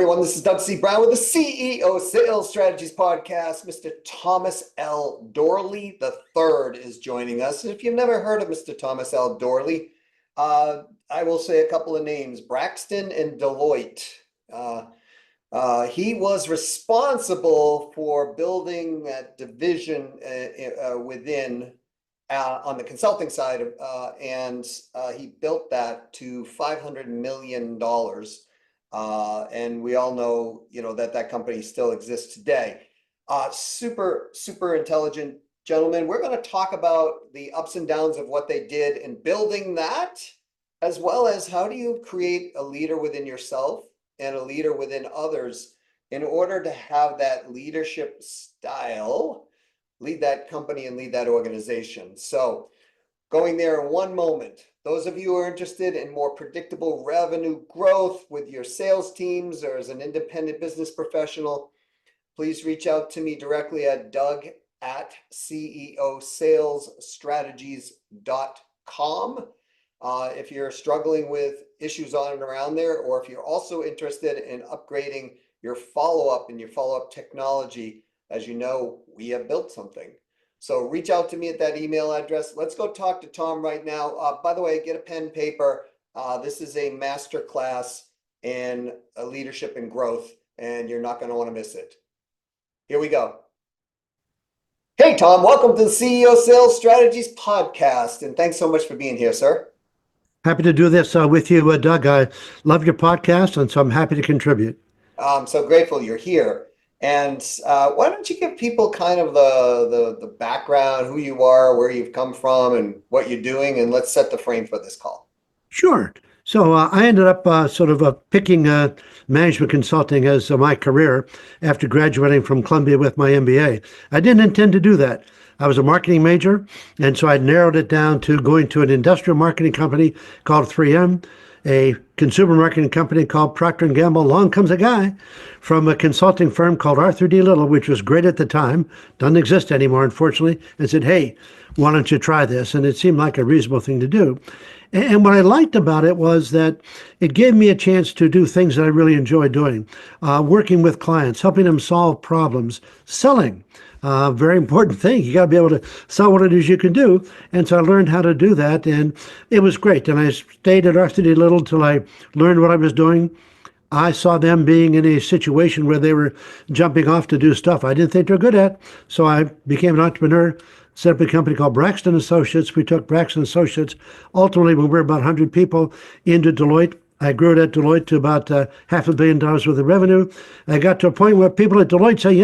everyone, this is Doug C. Brown with the CEO Sales Strategies Podcast. Mr. Thomas L. Doorley III is joining us. If you've never heard of Mr. Thomas L. Doorley, I will say a couple of names, Braxton and Deloitte. He was responsible for building that division within on the consulting side, and he built that to $500 million. And we all know, that company still exists today. Super intelligent gentleman. We're going to talk about the ups and downs of what they did in building that, as well as how do you create a leader within yourself and a leader within others in order to have that leadership style, lead that company and lead that organization. So going there in one moment. Those of you who are interested in more predictable revenue growth with your sales teams or as an independent business professional, please reach out to me directly at doug@ceosalesstrategies.com. If you're struggling with issues on and around there, or if you're also interested in upgrading your follow-up and your follow-up technology, as you know, we have built something. So reach out to me at that email address. Let's go talk to Tom right now. By the way, get a pen and paper. This is a masterclass in leadership and growth, and you're not going to want to miss it. Here we go. Hey, Tom, welcome to the CEO Sales Strategies Podcast, and thanks so much for being here, sir. Happy to do this with you, Doug. I love your podcast, and so I'm happy to contribute. I'm so grateful you're here. And why don't you give people kind of the background, who you are, where you've come from, and what you're doing, and let's set the frame for this call. Sure. So I ended up picking management consulting as my career after graduating from Columbia with my MBA. I didn't intend to do that. I was a marketing major, and so I narrowed it down to going to an industrial marketing company called 3M, a consumer marketing company called Procter & Gamble. Along comes a guy from a consulting firm called Arthur D. Little, which was great at the time, doesn't exist anymore, unfortunately, and said, hey, why don't you try this? And it seemed like a reasonable thing to do. And what I liked about it was that it gave me a chance to do things that I really enjoy doing, working with clients, helping them solve problems, selling. Very important thing. You got to be able to sell what it is you can do. And so I learned how to do that, and it was great. And I stayed at Arthur D. Little till I learned what I was doing. I saw them being in a situation where they were jumping off to do stuff I didn't think they were good at. So I became an entrepreneur, set up a company called Braxton Associates. We took Braxton Associates, ultimately, when we were about 100 people, into Deloitte. I grew it at Deloitte to about $500 million worth of revenue. I got to a point where people at Deloitte say,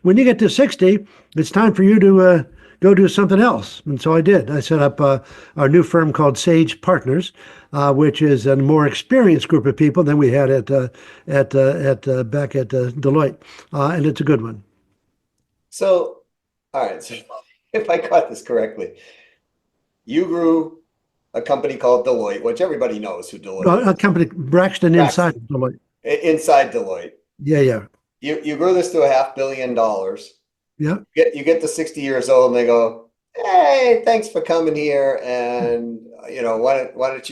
when you get to 60, it's time for you to go do something else. And so I did. I set up our new firm called Sage Partners, which is a more experienced group of people than we had back at Deloitte. And it's a good one. So, all right. So if I got this correctly, you grew a company called Deloitte, which everybody knows who Deloitte is. A company, Braxton inside Deloitte. Inside Deloitte. Yeah. You grew this to $500 million. Yeah. You get to 60 years old and they go, hey, thanks for coming here. And, why don't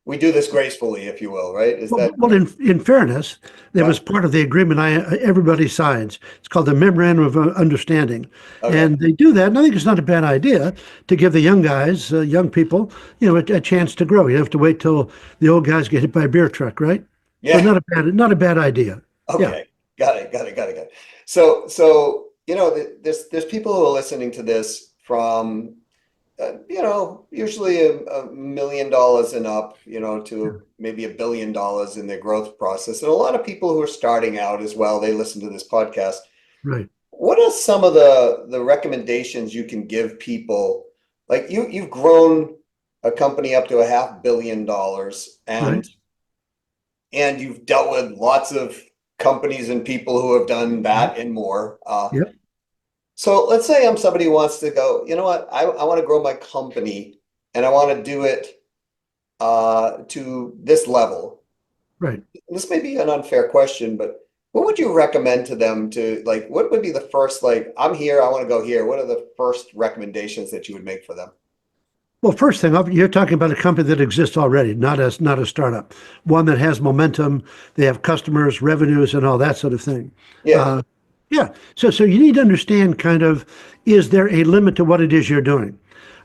we do this gracefully, if you will, right? Well, in fairness, there was part of the agreement everybody signs. It's called the Memorandum of Understanding. Okay. And they do that, and I think it's not a bad idea to give the young guys, young people, a chance to grow. You have to wait till the old guys get hit by a beer truck, right? Yeah. So not a bad idea. Okay. Yeah. Got it. So there's people who are listening to this from usually $1 million and up, to maybe $1 billion in their growth process. And a lot of people who are starting out as well, they listen to this podcast. Right. What are some of the recommendations you can give people? Like you've grown a company up to $500 million, and you've dealt with lots of companies and people who have done that and more. Yep. So let's say I'm somebody who wants to go, you know what, I want to grow my company and I want to do it to this level. Right. This may be an unfair question, but what would you recommend to them what would be the first, I'm here, I want to go here. What are the first recommendations that you would make for them? Well, first thing up, you're talking about a company that exists already, not a startup, one that has momentum. They have customers, revenues, and all that sort of thing. Yeah. Uh, yeah. So you need to understand kind of, is there a limit to what it is you're doing?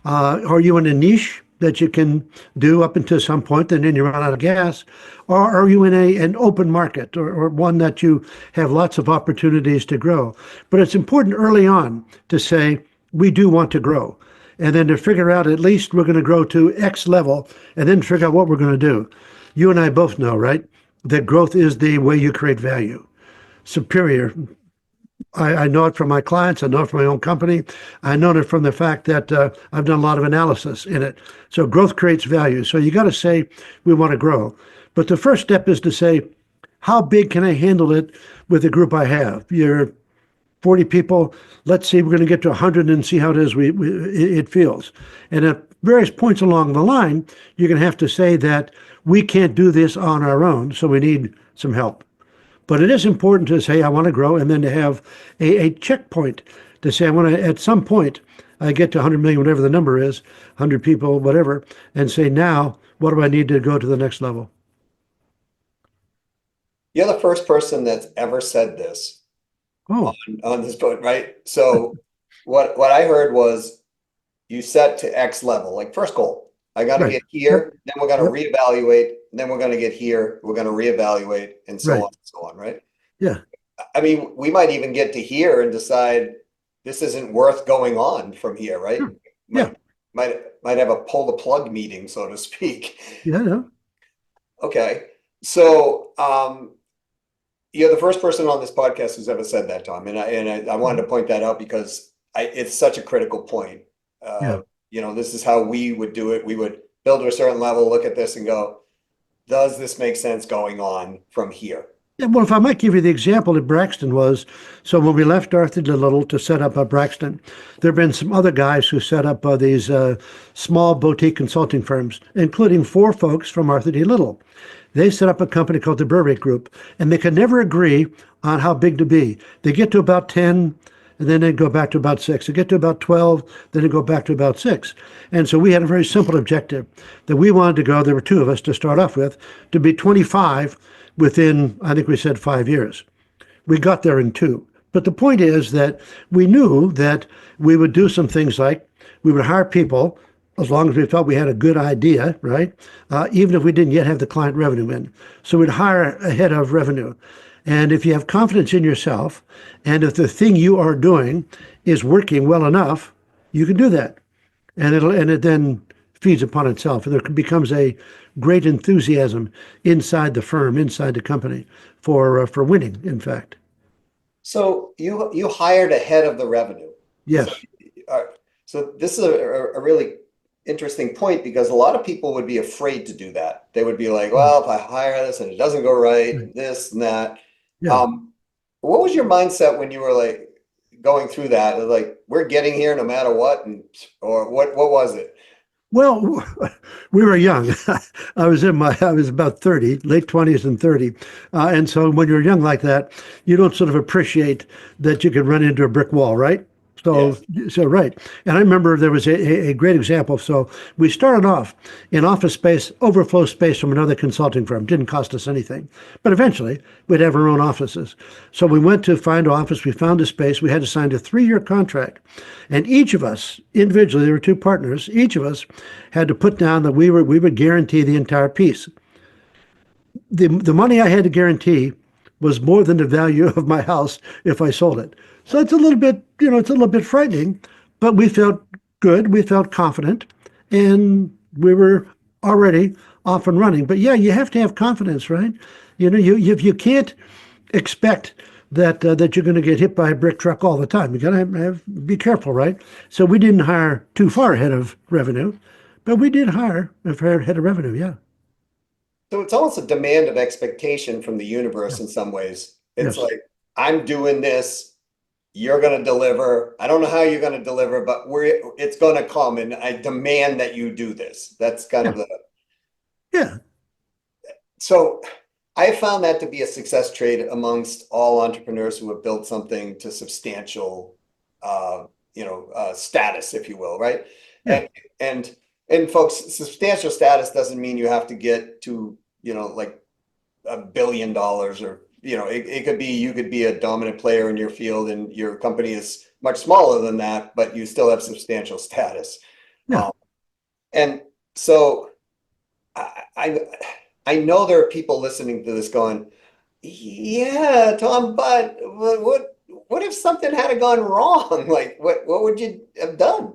Are you in a niche that you can do up until some point, and then you run out of gas? Or are you in an open market, or one that you have lots of opportunities to grow? But it's important early on to say, we do want to grow. And then to figure out at least we're going to grow to X level, and then figure out what we're going to do. You and I both know, right, that growth is the way you create value. Superior. I know it from my clients. I know it from my own company. I know it from the fact that I've done a lot of analysis in it. So growth creates value. So you got to say we want to grow. But the first step is to say, how big can I handle it with the group I have? You're 40 people. Let's see, we're going to get to 100 and see how it is it feels. And at various points along the line, you're going to have to say that we can't do this on our own, so we need some help. But it is important to say, I want to grow, and then to have a checkpoint to say, I want to, at some point, I get to 100 million, whatever the number is, 100 people, whatever, and say, now, what do I need to go to the next level? You're the first person that's ever said this Oh, on this boat, right? So what I heard was you set to X level, like first goal. I got to right. get Yep. here, then we're going to Yep. reevaluate, then we're going to get here, we're going to reevaluate, and so on Right. and so on, right? Yeah. I mean, we might even get to here and decide this isn't worth going on from here, right? Sure. Yeah. Might might have a pull the plug meeting, so to speak. Yeah. Yeah. Okay. So you're the first person on this podcast who's ever said that, Tom. And I wanted to point that out because it's such a critical point. Yeah. This is how we would do it. We would build to a certain level, look at this and go, does this make sense going on from here? Yeah, well, if I might give you the example that Braxton was, so when we left Arthur Little to set up Braxton, there have been some other guys who set up these small boutique consulting firms, including four folks from Arthur D. Little. They set up a company called the Burbank Group, and they could never agree on how big to be. They get to about 10, and then they go back to about 6. They get to about 12, then they go back to about 6. And so we had a very simple objective that we wanted to go, there were two of us to start off with, to be 25 within, I think we said 5 years. We got there in 2. But the point is that we knew that we would do some things like we would hire people as long as we felt we had a good idea, right? Even if we didn't yet have the client revenue in. So we'd hire ahead of revenue. And if you have confidence in yourself, and if the thing you are doing is working well enough, you can do that. And it then feeds upon itself. And there becomes a great enthusiasm inside the firm, inside the company for winning, in fact. So you hired ahead of the revenue. So, Yes. uh, so this is a really interesting point because a lot of people would be afraid to do that. They would be like, Mm. well, if I hire this and it doesn't go right, Right. and this and that. Yeah. What was your mindset when you were like going through that? Like, we're getting here no matter what, or what was it? Well, we were young. I was about 30, late 20s and 30. And so when you're young like that, you don't sort of appreciate that you could run into a brick wall, right? So, Yes. right. And I remember there was a great example. So we started off in office space, overflow space from another consulting firm. Didn't cost us anything. But eventually we'd have our own offices. So we went to find an office. We found a space. We had to sign a 3-year contract. And each of us, individually, there were 2 partners, each of us had to put down that we would guarantee the entire piece. The money I had to guarantee was more than the value of my house if I sold it. So it's a little bit, it's a little bit frightening, but we felt good, we felt confident, and we were already off and running. But yeah, you have to have confidence, right? You can't expect that you're going to get hit by a brick truck all the time. You got to be careful, right? So we didn't hire too far ahead of revenue, but we did hire ahead of revenue. Yeah. So it's almost a demand of expectation from the universe in some ways. It's Yes. like, I'm doing this, you're going to deliver. I don't know how you're going to deliver, but it's going to come, and I demand that you do this. That's kind Yeah. of the. Yeah. So I found that to be a success trait amongst all entrepreneurs who have built something to substantial, status, if you will, right? Yeah. And And folks, substantial status doesn't mean you have to get to, like $1 billion or, it could be, you could be a dominant player in your field and your company is much smaller than that, but you still have substantial status. Yeah. Um, and so I, I, I know there are people listening to this going, yeah, Tom, but what if something had gone wrong? Like, what would you have done?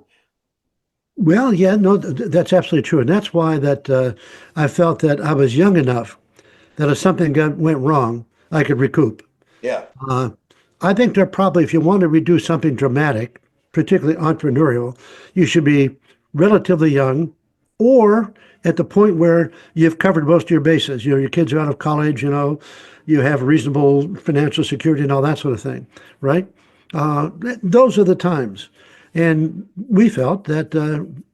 Well, yeah, no, that's absolutely true. And that's why that I felt that I was young enough that if something went wrong, I could recoup. Yeah, Uh, I think that probably, if you want to redo something dramatic, particularly entrepreneurial, you should be relatively young or at the point where you've covered most of your bases. Your kids are out of college, you have reasonable financial security and all that sort of thing, right? Those are the times. And we felt that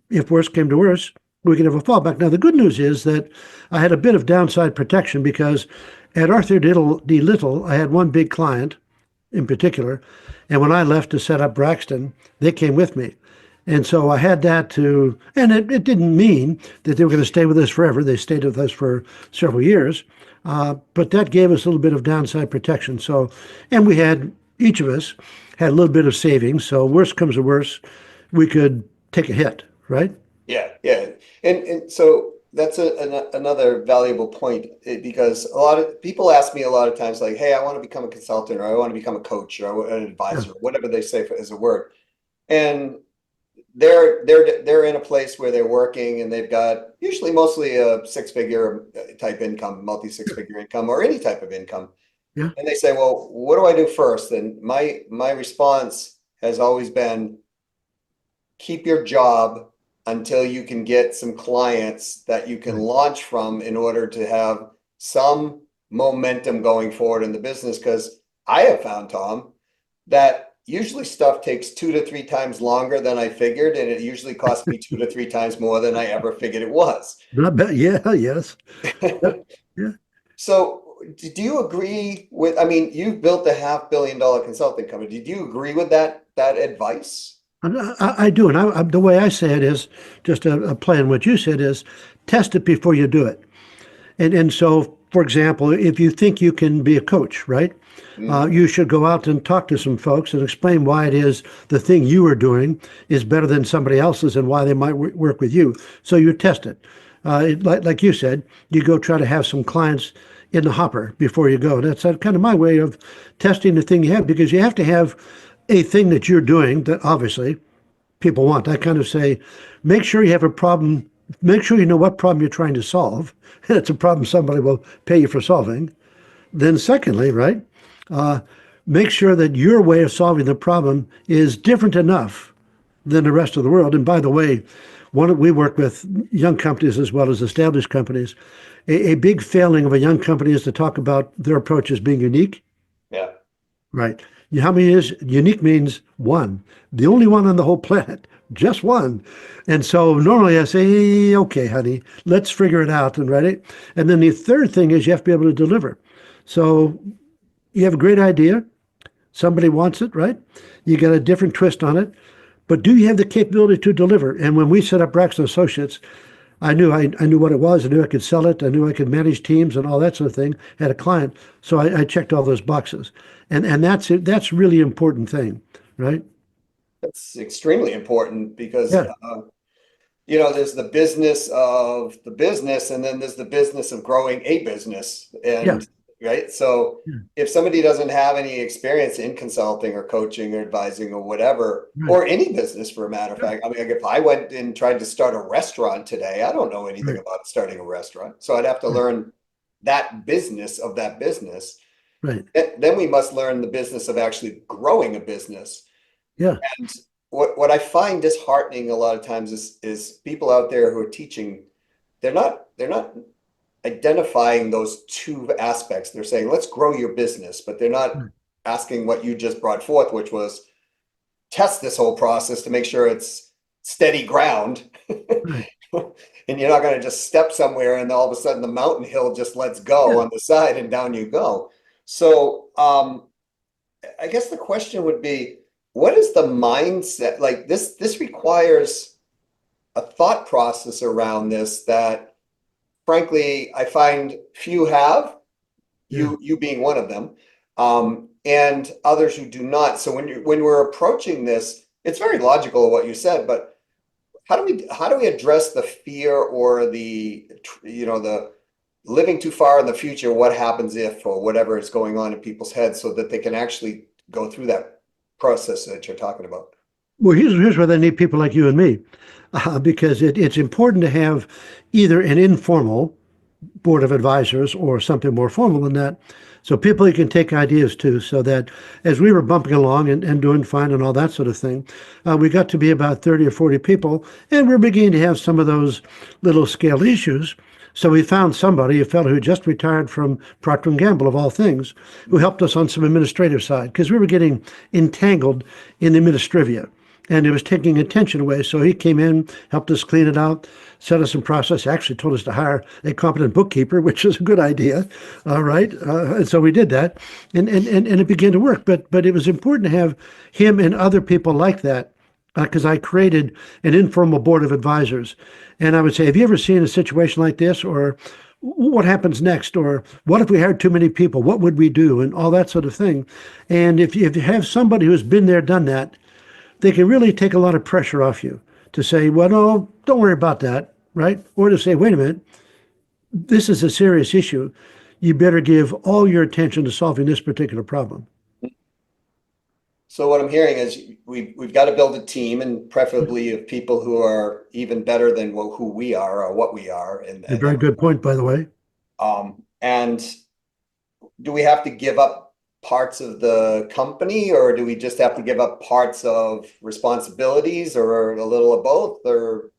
if worse came to worse, we could have a fallback. Now, the good news is that I had a bit of downside protection because at Arthur D. Little, I had one big client in particular. And when I left to set up Braxton, they came with me. And so I had that to, and it didn't mean that they were going to stay with us forever. They stayed with us for several years. But that gave us a little bit of downside protection. So, and we had, each of us had a little bit of savings. So worst comes to worst, we could take a hit, right? yeah, yeah. And so that's another valuable point because a lot of people ask me a lot of times, like, hey, I want to become a consultant or I want to become a coach or an Yeah. advisor, whatever they say as a word. And they're in a place where they're working and they've got usually mostly a six-figure type income, multi-six-figure income, or any type of income. Yeah. And they say, well, what do I do first? And my response has always been keep your job until you can get some clients that you can Right. launch from in order to have some momentum going forward in the business. Because I have found, Tom, that usually stuff takes 2 to 3 times longer than I figured, and it usually costs me 2 to 3 times more than I ever figured it was. Not bad. Yeah. Yes. Yep. Yeah. So, do you agree with? I mean, you've built a $500 million consulting company. Did you agree with that advice? I do. And the way I say it is just a play on what you said is test it before you do it. And so, for example, if you think you can be a coach, right? Mm, You should go out and talk to some folks and explain why it is the thing you are doing is better than somebody else's and why they might work with you. So you test it. Like you said, you go try to have some clients in the hopper before you go. That's kind of my way of testing the thing you have because you have to have a thing that you're doing that obviously people want. I kind of say, make sure you have a problem, make sure you know what problem you're trying to solve. And it's a problem somebody will pay you for solving. Then, secondly, right, uh, make sure that your way of solving the problem is different enough than the rest of the world. And by the way, we work with young companies as well as established companies. A big failing of a young company is to talk about their approach as being unique. yeah. Right. How many is unique means one, the only one on the whole planet, just one. And so normally I say, okay, honey, let's figure it out and write it. And then the third thing is you have to be able to deliver. So you have a great idea, somebody wants it, right? You got a different twist on it, but do you have the capability to deliver? And when we set up Braxton Associates, I knew what it was. I knew I could sell it. I knew I could manage teams and all that sort of thing. Had a client, so I checked all those boxes, and that's it. That's really important thing, right? That's extremely important because Yeah, there's the business of the business, and then there's the business of growing a business. yeah, And right, so yeah, if somebody doesn't have any experience in consulting or coaching or advising or whatever, right, or any business for a matter of yeah, fact, I mean, like if I went and tried to start a restaurant today, I don't know anything right, about starting a restaurant, so I'd have to right, learn that business of that business. right. Then we must learn the business of actually growing a business. Yeah, And what I find disheartening a lot of times is people out there who are teaching, they're not identifying those two aspects. They're saying, let's grow your business, but they're not right, asking what you just brought forth, which was test this whole process to make sure it's steady ground. right. And you're not going to just step somewhere and all of a sudden the mountain hill just lets go Yeah, on the side and down you go. So I guess the question would be, what is the mindset? Like this requires a thought process around this that frankly, I find few have, Yeah. you being one of them, and others who do not. So when we're approaching this, it's very logical what you said, but how do we address the fear or the living too far in the future, what happens if, or whatever is going on in people's heads so that they can actually go through that process that you're talking about? Well, here's where they need people like you and me, because it's important to have either an informal board of advisors or something more formal than that. So people you can take ideas to, so that as we were bumping along and doing fine and all that sort of thing, we got to be about 30 or 40 people, and we're beginning to have some of those little scale issues. So we found somebody, a fellow who just retired from Procter & Gamble, of all things, who helped us on some administrative side, because we were getting entangled in the administrivia and it was taking attention away. So he came in, helped us clean it out, set us in process, actually told us to hire a competent bookkeeper, which is a good idea. All right. And so we did that, and it began to work. But it was important to have him and other people like that, because I created an informal board of advisors. And I would say, have you ever seen a situation like this? Or what happens next? Or what if we hired too many people? What would we do? And all that sort of thing. And if you have somebody who's been there, done that, they can really take a lot of pressure off you to say, well, no, don't worry about that, right? Or to say, wait a minute, this is a serious issue. You better give all your attention to solving this particular problem. So what I'm hearing is we've got to build a team, and preferably of people who are even better than who we are or what we are. A very good point, by the way. And do we have to give up parts of the company, or do we just have to give up parts of responsibilities, or a little of both, or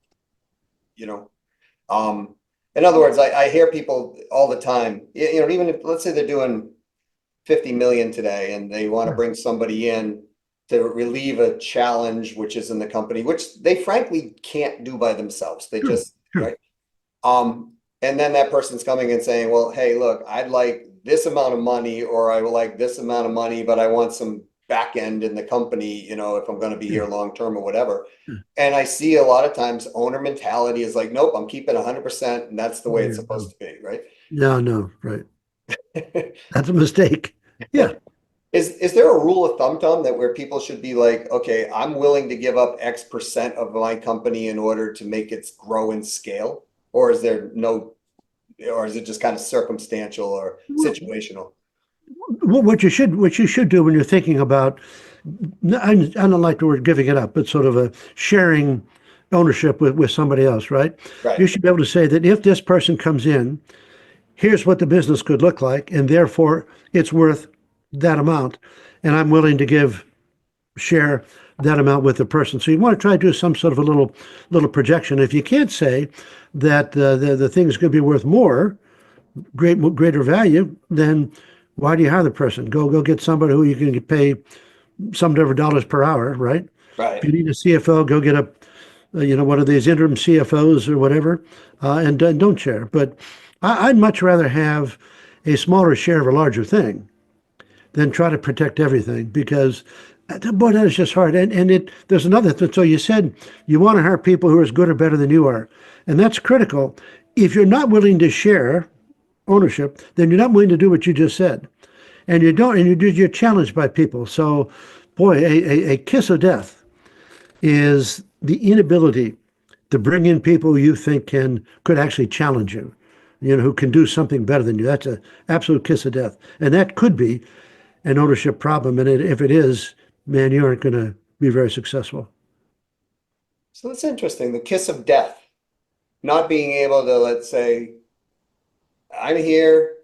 in other words, I hear people all the time, even if, let's say they're doing 50 million today and they want to bring somebody in to relieve a challenge which is in the company, which they frankly can't do by themselves. They just, right? And then that person's coming and saying, well, hey, look, I'd like this amount of money, or I would like this amount of money, but I want some back end in the company, if I'm going to be here long term or whatever. And I see a lot of times owner mentality is like, nope, I'm keeping 100%, and that's the way it's supposed to be, right? No, right. That's a mistake. Yeah. Is there a rule of thumb, Tom, that where people should be like, okay, I'm willing to give up X% of my company in order to make it grow and scale? Or is there no, or is it just kind of circumstantial or situational? What you should do when you're thinking about, I don't like the word giving it up, but sort of a sharing ownership with somebody else, right? Right. You should be able to say that if this person comes in, here's what the business could look like, and therefore it's worth that amount, and I'm willing to share that amount with the person. So you want to try to do some sort of a little projection. If you can't say that the thing is going to be worth more, greater value, then why do you hire the person? Go get somebody who you can pay some number of dollars per hour, right? Right. If you need a CFO, go get one of these interim CFOs or whatever, and don't share. But I'd much rather have a smaller share of a larger thing than try to protect everything, because boy, that is just hard. And there's another thing. So you said you want to hire people who are as good or better than you are, and that's critical. If you're not willing to share ownership, then you're not willing to do what you just said, and you're challenged by people. So, boy, a kiss of death is the inability to bring in people you think could actually challenge you, who can do something better than you. That's an absolute kiss of death, and that could be an ownership problem. And if it is, man, you aren't going to be very successful. So that's interesting. The kiss of death, not being able to, let's say, I'm here,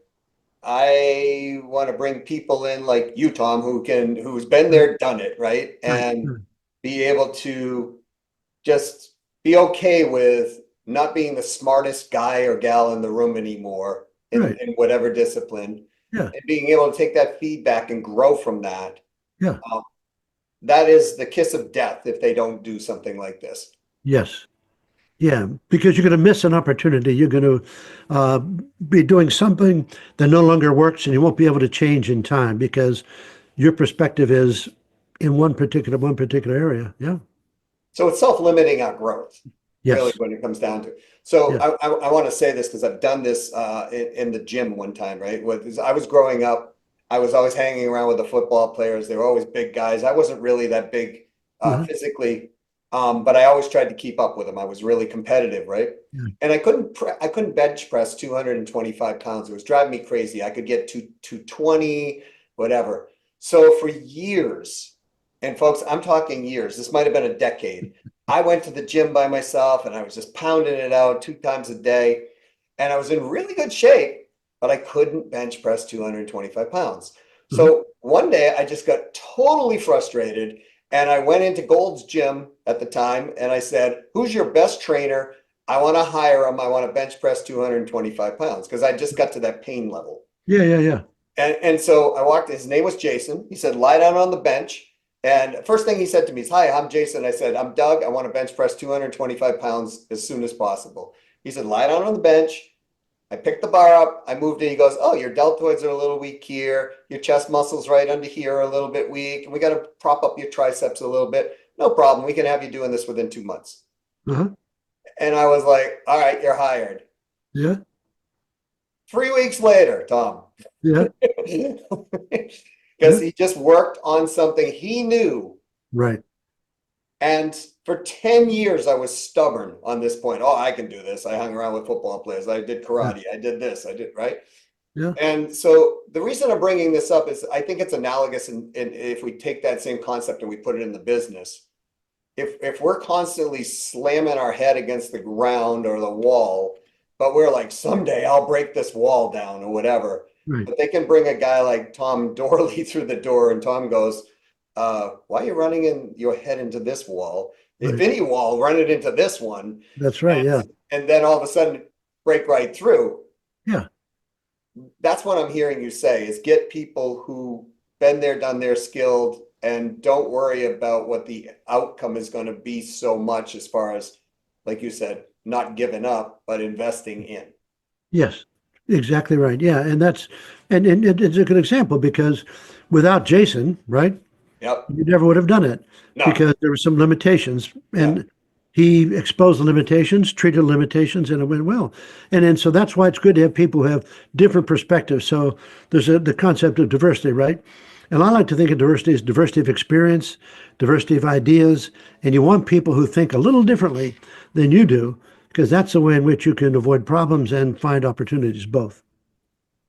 I want to bring people in like you, Tom, who's been there, done it, right? And be able to just be okay with not being the smartest guy or gal in the room anymore in whatever discipline. Yeah. And being able to take that feedback and grow from that. Yeah. That is the kiss of death if they don't do something like this. Yes. Yeah, because you're going to miss an opportunity. You're going to be doing something that no longer works, and you won't be able to change in time because your perspective is in one particular area. Yeah. So it's self-limiting our growth. really, Yes. when it comes down to. So Yeah. I want to say this because I've done this in the gym one time, right? I was growing up, I was always hanging around with the football players. They were always big guys. I wasn't really that big Uh-huh. physically, but I always tried to keep up with them. I was really competitive, right? Yeah. And I couldn't bench press 225 pounds. It was driving me crazy. I could get to 220, whatever. So for years, and folks, I'm talking years, this might have been a decade. I went to the gym by myself and I was just pounding it out 2 times a day. And I was in really good shape, but I couldn't bench press 225 pounds. Uh-huh. So one day I just got totally frustrated and I went into Gold's gym at the time and I said, "Who's your best trainer? I want to hire him. I want to bench press 225 pounds," because I just got to that pain level. Yeah, yeah, yeah. And so I walked, his name was Jason. He said, "Lie down on the bench." And first thing he said to me is, "Hi, I'm Jason." I said, "I'm Doug. I want to bench press 225 pounds as soon as possible." He said, "Lie down on the bench." I picked the bar up. I moved it. He goes, "Oh, your deltoids are a little weak here. Your chest muscles right under here are a little bit weak. And we got to prop up your triceps a little bit. No problem. We can have you doing this within 2 months." Uh-huh. And I was like, "All right, you're hired." Yeah. 3 weeks later, Tom, Yeah. because Yeah. he just worked on something he knew. Right. And for 10 years, I was stubborn on this point. Oh, I can do this. I hung around with football players. I did Yeah. karate. I did this. I did, right? Yeah. And so the reason I'm bringing this up is I think it's analogous. And if we take that same concept and we put it in the business, if we're constantly slamming our head against the ground or the wall, but we're like, someday I'll break this wall down or whatever. Right. But they can bring a guy like Tom Doorley through the door, and Tom goes, "Why are you running in your head into this wall? If Right. any wall, run it into this one." That's right. And, Yeah. and then all of a sudden break right through. Yeah. That's what I'm hearing you say, is get people who been there, done there, skilled, and don't worry about what the outcome is going to be so much, as far as, like you said, not giving up, but investing in. Yes. Exactly right. Yeah. And it's a good example because without Jason, right, Yep. you never would have done it No. because there were some limitations Yeah. and he exposed the limitations, treated limitations, and it went well. And so that's why it's good to have people who have different perspectives. So there's the concept of diversity, right? And I like to think of diversity as diversity of experience, diversity of ideas, and you want people who think a little differently than you do, because that's the way in which you can avoid problems and find opportunities both.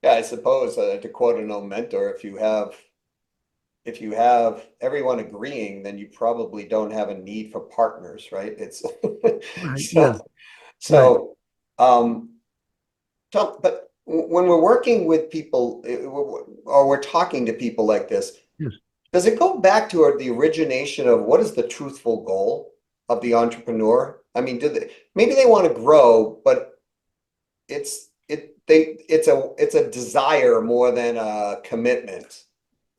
Yeah, I suppose, to quote an old mentor, if you have everyone agreeing, then you probably don't have a need for partners, right? It's Right. Yeah. so Right. so um but when we're working with people, or we're talking to people like this, Yes. does it go back to the origination of what is the truthful goal of the entrepreneur? I mean, maybe they want to grow, but it's a desire more than a commitment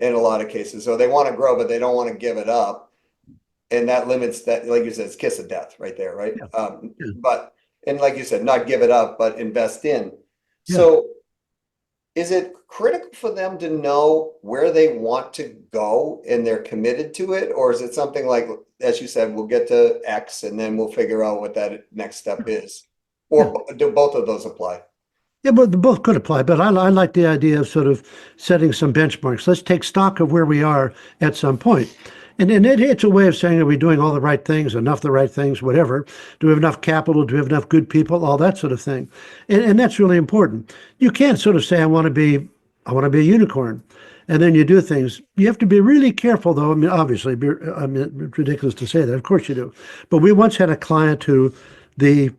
in a lot of cases. So they want to grow, but they don't want to give it up. And that limits that, like you said, it's kiss of death right there, right? Yeah. Yeah. And like you said, not give it up, but invest in. Yeah. So is it critical for them to know where they want to go and they're committed to it? Or is it something like, as you said, we'll get to X and then we'll figure out what that next step is? Yeah. Or do both of those apply? Yeah, but both could apply, but I like the idea of sort of setting some benchmarks. Let's take stock of where we are at some point. And it's a way of saying, are we doing all the right things, enough the right things, whatever? Do we have enough capital? Do we have enough good people? All that sort of thing. And that's really important. You can't sort of say, I want to be a unicorn. And then you do things. You have to be really careful, though. I mean, obviously, I mean, it's ridiculous to say that. Of course you do. But we once had a client who the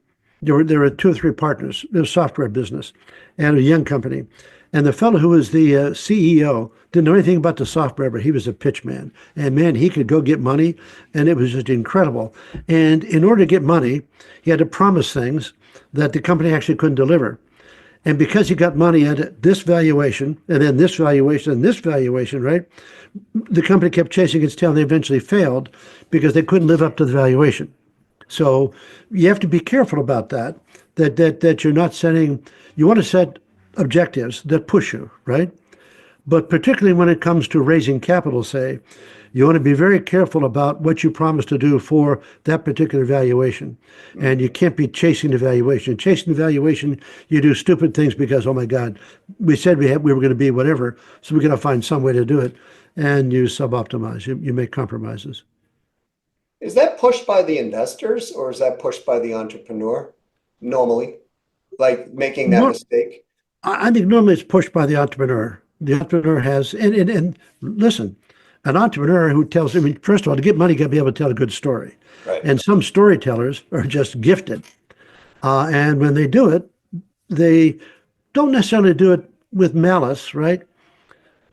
there were two or three partners in a software business and a young company. And the fellow who was the CEO didn't know anything about the software, but he was a pitch man. And man, he could go get money, and it was just incredible. And in order to get money, he had to promise things that the company actually couldn't deliver. And because he got money at this valuation, and then this valuation, and this valuation, right? The company kept chasing its tail, and they eventually failed because they couldn't live up to the valuation. So you have to be careful about that. That you're not setting. You want to set objectives that push you, right? But particularly when it comes to raising capital, say, you want to be very careful about what you promise to do for that particular valuation. And you can't be chasing the valuation. Chasing the valuation, you do stupid things because, oh my God, we said we were going to be whatever, so we're going to find some way to do it. And you suboptimize, you make compromises. Is that pushed by the investors or is that pushed by the entrepreneur normally? Like making that Nor, mistake? I think normally it's pushed by the entrepreneur. The entrepreneur has, and listen, an entrepreneur who tells, I mean, first of all, to get money, you got to be able to tell a good story. Right. And some storytellers are just gifted. And when they do it, they don't necessarily do it with malice, right?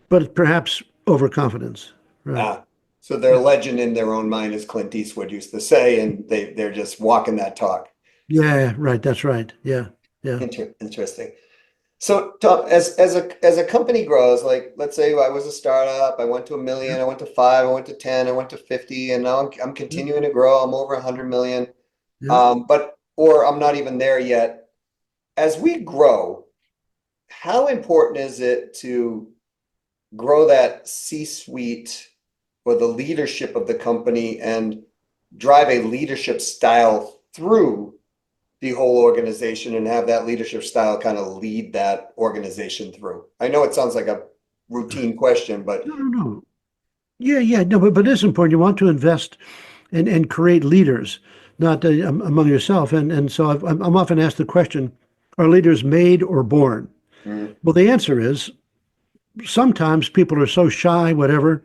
But perhaps overconfidence, right? Ah, so they're a legend in their own mind, as Clint Eastwood used to say, and they're just walking that talk. Yeah, right. That's right. Yeah, yeah. Interesting. So Tom, as a company grows, like let's say I was a startup, I went to 1 million, I went to 5, I went to 10, I went to 50, and now I'm continuing to grow. I'm over 100 million. Yeah. But or I'm not even there yet. As we grow, how important is it to grow that C-suite or the leadership of the company and drive a leadership style through the whole organization and have that leadership style kind of lead that organization through? I know it sounds like a routine question, but No, no, no. Yeah, yeah. No, but it's important. You want to invest and create leaders, not among yourself. And so I'm often asked the question, are leaders made or born? mm, Well, the answer is sometimes people are so shy, whatever,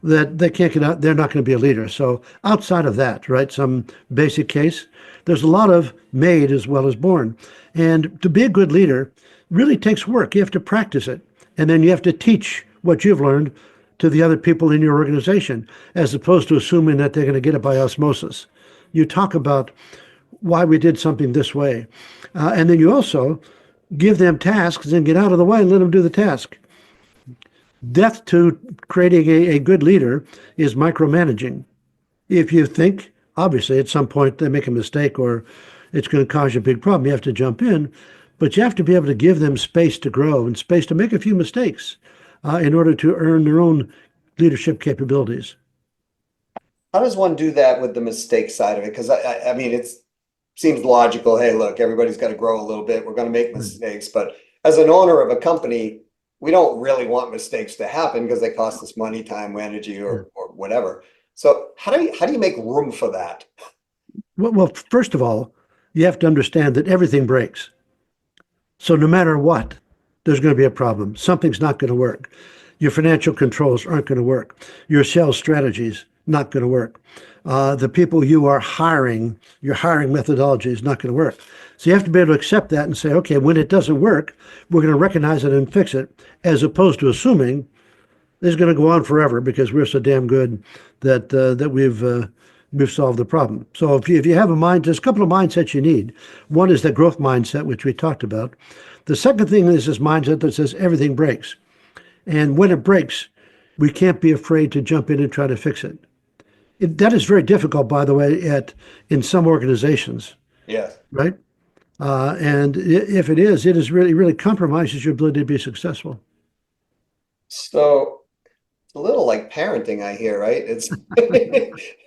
that they can't get out. They're not going to be a leader. So outside of that, right, some basic case, there's a lot of made as well as born. And to be a good leader really takes work. You have to practice it. And then you have to teach what you've learned to the other people in your organization, as opposed to assuming that they're going to get it by osmosis. You talk about why we did something this way. And then you also give them tasks and get out of the way and let them do the task. Death to creating a good leader is micromanaging. If you think, obviously, at some point they make a mistake or it's going to cause you a big problem, you have to jump in, but you have to be able to give them space to grow and space to make a few mistakes in order to earn their own leadership capabilities. how does one do that with the mistake side of it? Because I mean, it seems logical. Hey, look, everybody's got to grow a little bit. We're going to make Right. mistakes, but as an owner of a company, we don't really want mistakes to happen because they cost us money, time, energy, Yeah. or whatever. So how do you make room for that? Well, first of all, you have to understand that everything breaks. So no matter what, there's going to be a problem. Something's not going to work. Your financial controls aren't going to work. Your sales strategies not going to work. The people you are hiring, your hiring methodology is not going to work. So you have to be able to accept that and say, okay, when it doesn't work, we're going to recognize it and fix it, as opposed to assuming this is going to go on forever because we're so damn good that we've solved the problem. So if you have a mind, there's a couple of mindsets you need. One is the growth mindset, which we talked about. The second thing is this mindset that says everything breaks. And when it breaks, we can't be afraid to jump in and try to fix it. That is very difficult, by the way, in some organizations, Yes. right? And if it is really, really compromises your ability to be successful. So it's a little like parenting, I hear, right? It's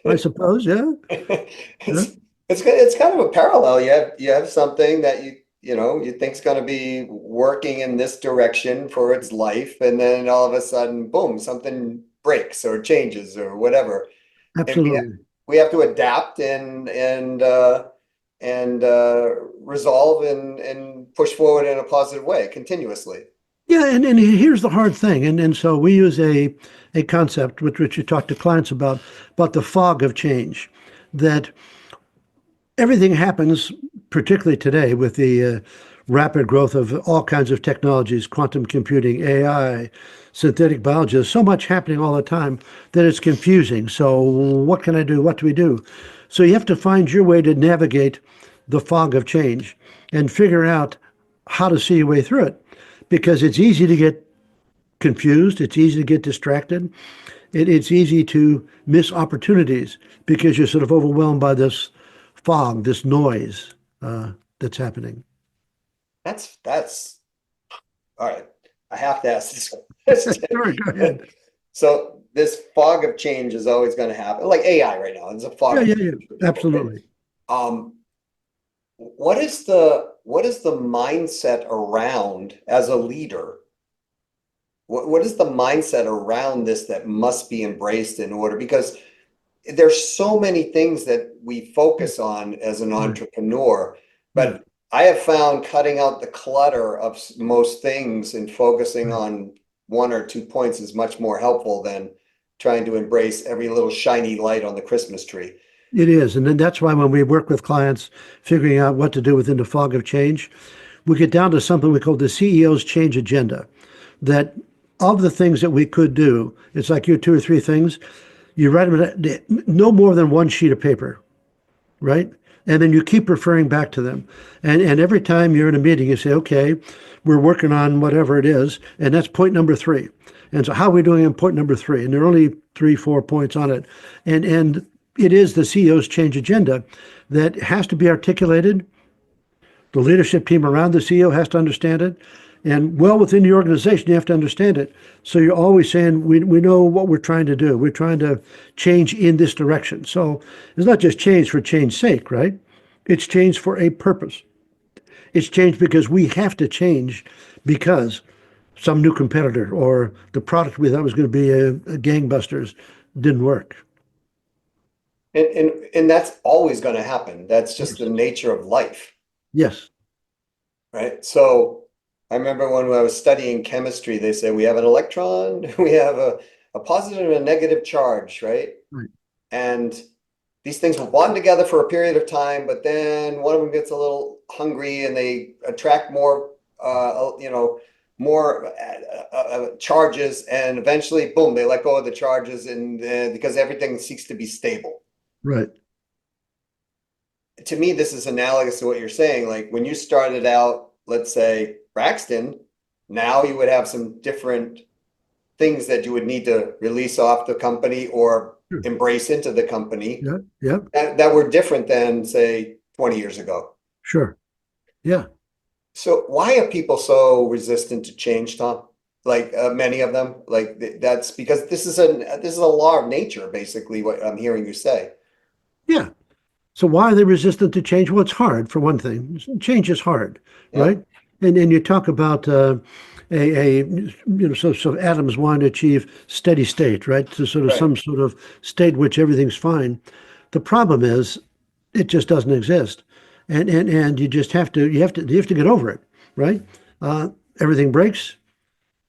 I suppose, yeah. Yeah. it's kind of a parallel. You have something that you think's going to be working in this direction for its life, and then all of a sudden, boom, something breaks or changes or whatever, and we have, Absolutely. we have to adapt and resolve and push forward in a positive way continuously. Yeah, and here's the hard thing. And so we use a concept which you talk to clients about the fog of change, that everything happens, particularly today with the rapid growth of all kinds of technologies, quantum computing, AI, synthetic biology. There's so much happening all the time that it's confusing. So what can I do? What do we do? So you have to find your way to navigate the fog of change and figure out how to see your way through it, because it's easy to get confused. It's easy to get distracted. It's easy to miss opportunities because you're sort of overwhelmed by this fog, this noise that's happening. That's all right. I have to ask this question. Sure, go ahead. So this fog of change is always going to happen, like AI right now. There's a fog Yeah, of yeah, change for yeah, people, right? absolutely. Um, what is the mindset around as a leader? What is the mindset around this that must be embraced in order? Because there's so many things that we focus on as an Right. entrepreneur, Yeah, but I have found cutting out the clutter of most things and focusing right. on one or two points is much more helpful than trying to embrace every little shiny light on the Christmas tree. It is. And then that's why when we work with clients figuring out what to do within the fog of change, we get down to something we call the CEO's change agenda. That of the things that we could do, it's like your two or three things, you write them no more than one sheet of paper, right? And then you keep referring back to them. And every time you're in a meeting, you say, okay, we're working on whatever it is, and that's point number three. And so how are we doing on point number three? And there are only 3, 4 points on it. And it is the CEO's change agenda that has to be articulated. The leadership team around the CEO has to understand it. And well within the organization, you have to understand it. So you're always saying, we know what we're trying to do. We're trying to change in this direction. So it's not just change for change's sake, right? It's change for a purpose. It's change because we have to change because some new competitor or the product we thought was going to be a gangbusters didn't work. And that's always going to happen. That's just Yes. the nature of life, Yes. right? So I remember when I was studying chemistry, they said we have an electron, we have a positive and a negative charge, right? Right. And these things will bond together for a period of time, but then one of them gets a little hungry and they attract more, more charges, and eventually, boom, they let go of the charges, and because everything seeks to be stable. Right. To me, this is analogous to what you're saying. Like when you started out, let's say Braxton, now you would have some different things that you would need to release off the company or Sure. embrace into the company Yeah. Yeah. that were different than say 20 years ago. Sure. Yeah. So why are people so resistant to change, Tom? Like many of them, like that's because this is a law of nature, basically, what I'm hearing you say. Yeah. So why are they resistant to change? Well, it's hard for one thing. Change is hard, Yeah, right? And you talk about so atoms want to achieve steady state, right? To sort of right. some sort of state which everything's fine. The problem is it just doesn't exist, and you just have to get over it, right? Everything breaks,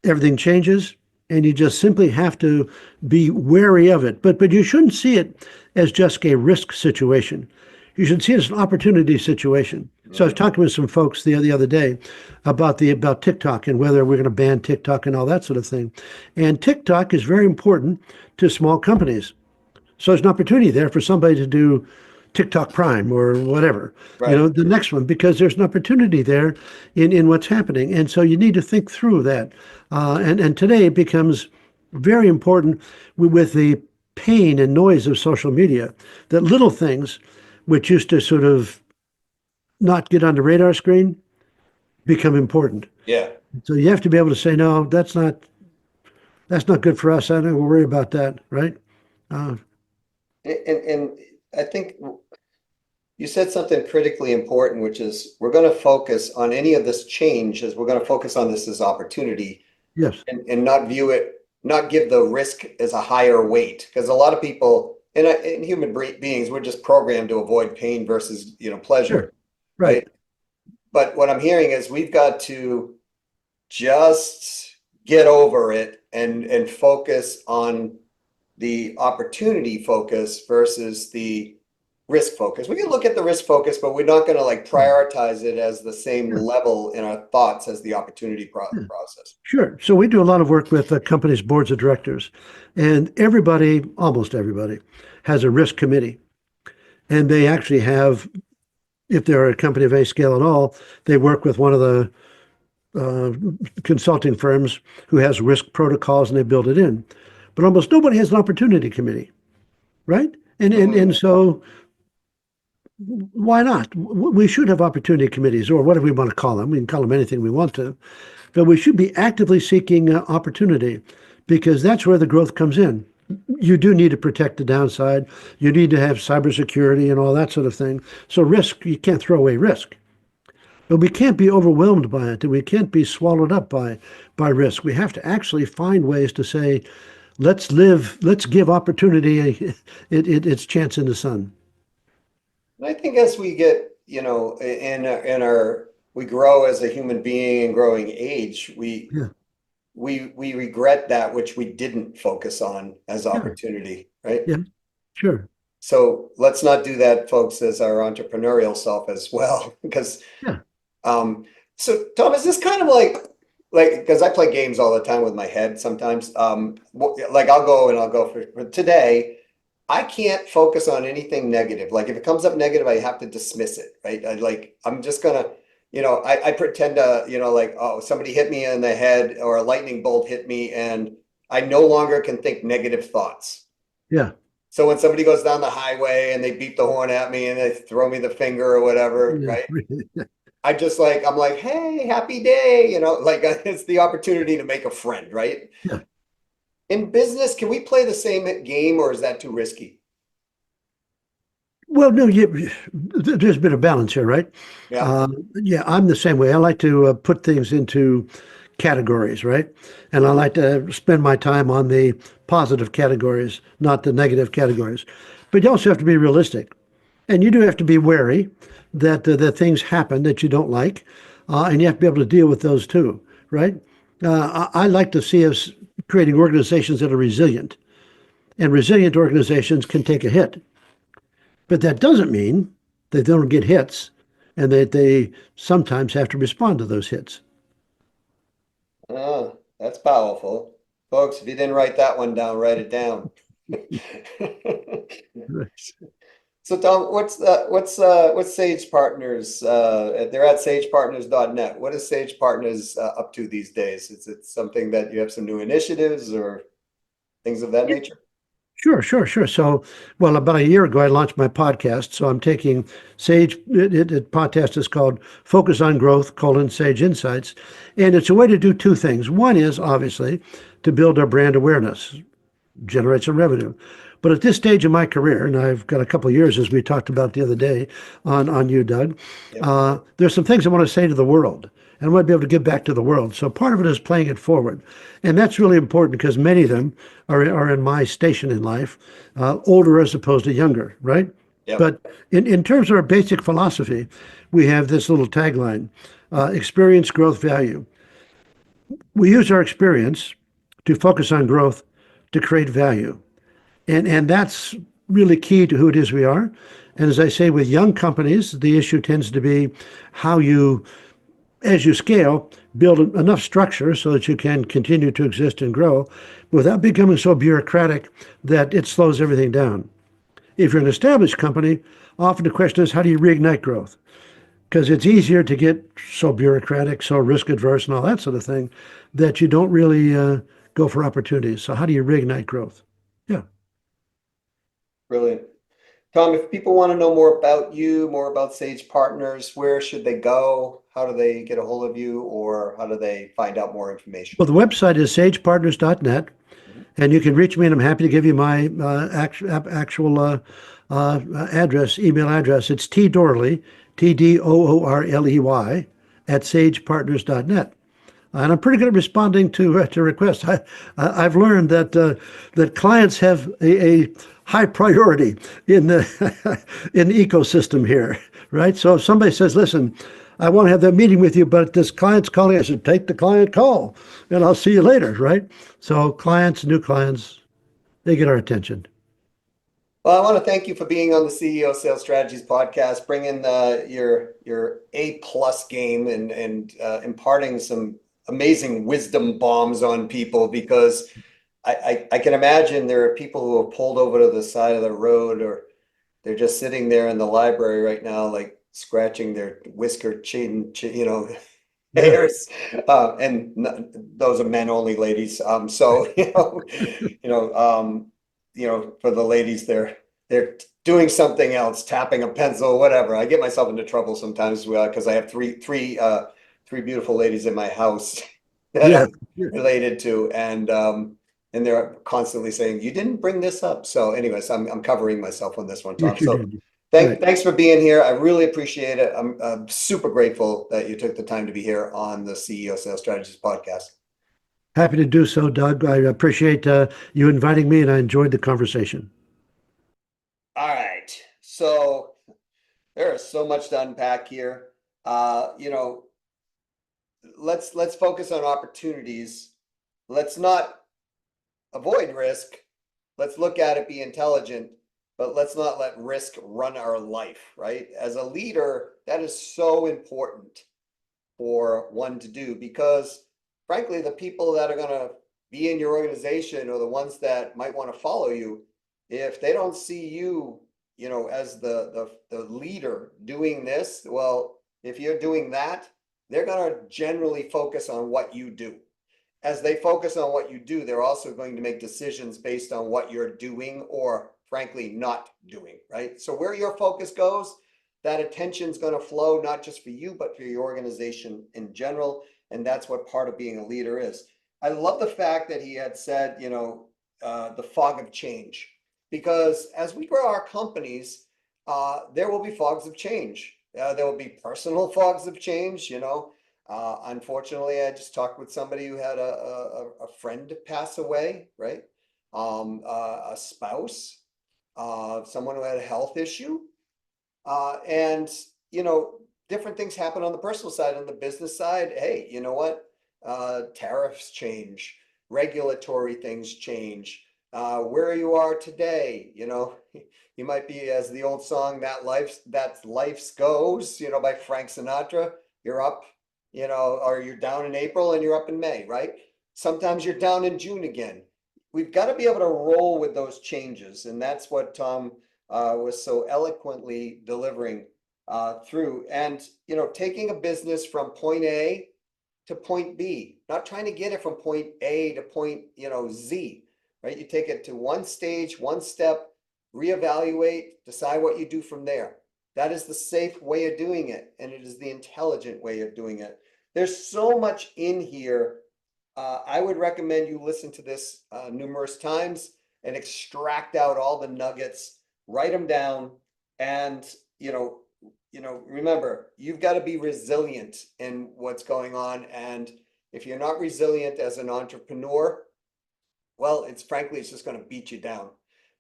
everything changes, and you just simply have to be wary of it. But you shouldn't see it as just a risk situation. You should see it as an opportunity situation. So I was Mhm. talking with some folks the other day about TikTok and whether we're going to ban TikTok and all that sort of thing. And TikTok is very important to small companies. So there's an opportunity there for somebody to do TikTok Prime or whatever, Right. the next one, because there's an opportunity there in what's happening. And so you need to think through that. And today it becomes very important with the pain and noise of social media that little things which used to sort of not get on the radar screen become important. Yeah. So you have to be able to say, no, that's not good for us. I don't worry about that, right? Uh, And I think you said something critically important, which is we're going to focus on any of this change as we're going to focus on this as opportunity, yes, and not view it, not give the risk as a higher weight. Because a lot of people, and human beings, we're just programmed to avoid pain versus, pleasure, sure, right. right? But what I'm hearing is we've got to just get over it and focus on the opportunity focus versus the risk focus. We can look at the risk focus, but we're not going to like prioritize it as the same Sure. level in our thoughts as the opportunity Yeah. process. Sure. So we do a lot of work with companies' boards of directors, and everybody, almost everybody, has a risk committee. And they actually have, if they're a company of any scale at all, they work with one of the uh, consulting firms who has risk protocols and they build it in. But almost nobody has an opportunity committee, right? And Mhm. so Why not? We should have opportunity committees, or whatever we want to call them. We can call them anything we want to, but we should be actively seeking opportunity because that's where the growth comes in. You do need to protect the downside. You need to have cybersecurity and all that sort of thing. So risk, you can't throw away risk. But we can't be overwhelmed by it, and we can't be swallowed up by risk. We have to actually find ways to say, let's live, let's give opportunity its chance in the sun. And I think as we get, in our we grow as a human being and growing age, Yeah, we regret that which we didn't focus on as yeah, opportunity, right? yeah, sure. So let's not do that, folks, as our entrepreneurial self as well, because Yeah, um, so Tom, is this kind of like because I play games all the time with my head sometimes. Like I'll go for today. I can't focus on anything negative. Like if it comes up negative, I have to dismiss it, right? I'm just gonna, I pretend to, like, oh, somebody hit me in the head or a lightning bolt hit me, and I no longer can think negative thoughts. yeah, So when somebody goes down the highway and they beep the horn at me and they throw me the finger or whatever, yeah, right? I'm like, hey, happy day, like it's the opportunity to make a friend, right? yeah. In business, can we play the same game or is that too risky? Well, no, there's a bit of balance here, right? Yeah. Uh, yeah, I'm the same way. I like to put things into categories, right? And I like to spend my time on the positive categories, not the negative categories. But you also have to be realistic, and you do have to be wary that things happen that you don't like, and you have to be able to deal with those too, right? I like to see us creating organizations that are resilient, and resilient organizations can take a hit. But that doesn't mean they don't get hits and that they sometimes have to respond to those hits. Oh, that's powerful. Folks, if you didn't write that one down, write it down. So Tom, what's Sage Partners? They're at sagepartners.net. What is Sage Partners up to these days? Is it something that you have some new initiatives or things of that nature? Sure, sure, sure. So, well, about a year ago, I launched my podcast. So I'm taking Sage, podcast is called Focus on Growth, Sage Insights. And it's a way to do two things. One is obviously to build our brand awareness, generate some revenue. But at this stage of my career, and I've got a couple of years, as we talked about the other day on you, Doug, Yep. there's some things I want to say to the world, and I want to be able to give back to the world. So part of it is playing it forward, and that's really important because many of them are in my station in life, older as opposed to younger, right? Yep. But in terms of our basic philosophy, we have this little tagline: experience, growth, value. We use our experience to focus on growth to create value. And that's really key to who it is we are. And as I say, with young companies, the issue tends to be how you, as you scale, build enough structure so that you can continue to exist and grow without becoming so bureaucratic that it slows everything down. If you're an established company, often the question is, how do you reignite growth? Because it's easier to get so bureaucratic, so risk adverse, and all that sort of thing that you don't really go for opportunities. So, how do you reignite growth? Yeah. Brilliant. Tom, if people want to know more about you, more about Sage Partners, where should they go? How do they get a hold of you, or how do they find out more information? Well, the website is sagepartners.net, Mhm. and you can reach me, and I'm happy to give you my actual address, email address. It's T Doorley, TDOORLEY, at sagepartners.net. And I'm pretty good at responding to requests. I've learned that clients have a high priority in the in the ecosystem here, right? So if somebody says, "Listen, I want to have that meeting with you, but this client's calling," I said, "Take the client call, and I'll see you later," right? So clients, new clients, they get our attention. Well, I want to thank you for being on the CEO Sales Strategies podcast, bringing your A+ game and imparting some amazing wisdom bombs on people because I can imagine there are people who are pulled over to the side of the road or they're just sitting there in the library right now, like scratching their whisker chin, Yeah, hairs. And those are men only, ladies. So, for the ladies there. they're doing something else, tapping a pencil, whatever. I get myself into trouble sometimes because I have three beautiful ladies in my house that Yeah. I'm related to, and they're constantly saying, "You didn't bring this up." So, anyways, I'm covering myself on this one, Tom. Yes, you So, did. Right. thanks for being here. I really appreciate it. I'm super grateful that you took the time to be here on the CEO Sales Strategist podcast. Happy to do so, Doug. I appreciate you inviting me, and I enjoyed the conversation. All right. So there is so much to unpack here. You know, let's focus on opportunities. Let's not avoid risk. Let's look at it, be intelligent, but let's not let risk run our life, right? As a leader, that is so important for one to do because frankly, the people that are going to be in your organization or the ones that might want to follow you, if they don't see you, you know, as the leader doing this, well, if you're doing that, they're going to generally focus on what you do. As they focus on what you do, they're also going to make decisions based on what you're doing or frankly not doing, right? So where your focus goes, that attention is going to flow not just for you, but for your organization in general. And that's what part of being a leader is. I love the fact that he had said, you know, the fog of change, because as we grow our companies, there will be fogs of change. There will be personal fogs of change, you know. Unfortunately, I just talked with somebody who had a friend pass away, right? A spouse, someone who had a health issue. And, you know, different things happen on the personal side. On the business side, hey, you know what? Tariffs change, regulatory things change. Where you are today, you know, you might be, as the old song that life's goes, you know, by Frank Sinatra. You're up, you know, or you're down in April and you're up in May, right? Sometimes you're down in June again. We've got to be able to roll with those changes, and that's what Tom was so eloquently delivering through. And, you know, taking a business from point A to point B, not trying to get it from point A to point, you know, Z, right? You take it to one stage, one step, reevaluate, decide what you do from there. That is the safe way of doing it, and it is the intelligent way of doing it. There's so much in here. I would recommend you listen to this numerous times and extract out all the nuggets, write them down, and remember, you've got to be resilient in what's going on. And if you're not resilient as an entrepreneur, well, it's just going to beat you down.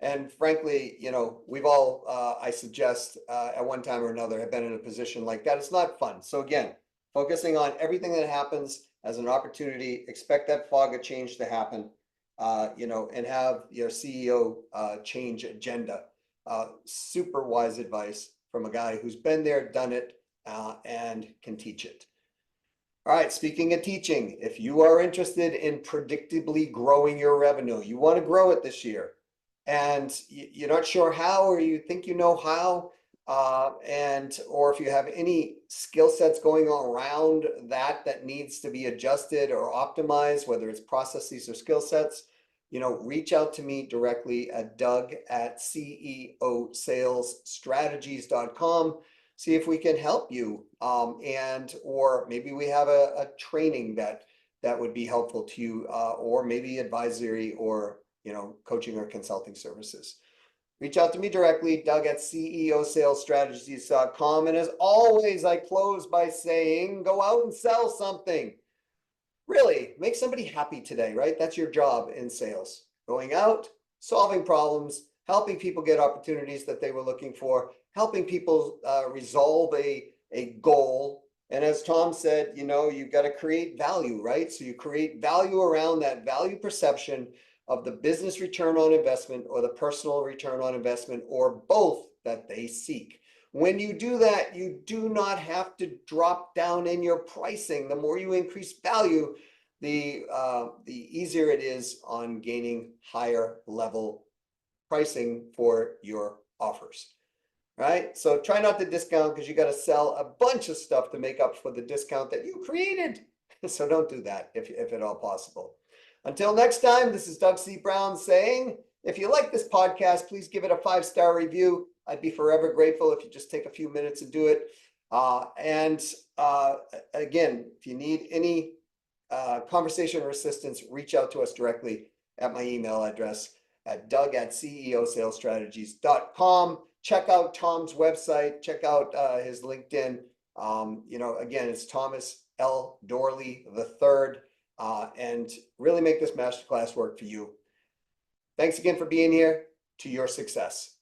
And frankly, you know, we've all, I suggest, at one time or another, have been in a position like that. It's not fun. So again, focusing on everything that happens as an opportunity, expect that fog of change to happen, and have your CEO change agenda. Super wise advice from a guy who's been there, done it, and can teach it. All right, speaking of teaching, if you are interested in predictably growing your revenue, you want to grow it this year, and you're not sure how, or you think you know how, or if you have any skill sets going on around that needs to be adjusted or optimized, whether it's processes or skill sets, you know, reach out to me directly at doug@ceosalesstrategies.com. See if we can help you, or maybe we have a training that would be helpful to you, or maybe advisory or, you know, coaching or consulting services. Reach out to me directly, doug@ceosalesstrategies.com. And as always, I close by saying, go out and sell something. Really, make somebody happy today, right? That's your job in sales. Going out, solving problems, helping people get opportunities that they were looking for, helping people resolve a goal. And as Tom said, you know, you've got to create value, right? So you create value around that value perception of the business return on investment or the personal return on investment, or both that they seek. When you do that, you do not have to drop down in your pricing. The more you increase value, the easier it is on gaining higher level pricing for your offers. Right? So try not to discount, because you got to sell a bunch of stuff to make up for the discount that you created. So don't do that if at all possible. Until next time, this is Doug C. Brown saying, If you like this podcast, please give it a 5-star review. I'd be forever grateful if you just take a few minutes and do it. Again, if you need any conversation or assistance, reach out to us directly at my email address at doug@ceosalesstrategies.com. Check out Tom's website, check out his LinkedIn. Again, it's Thomas L. Doorley III, and really make this masterclass work for you. Thanks again for being here. To your success.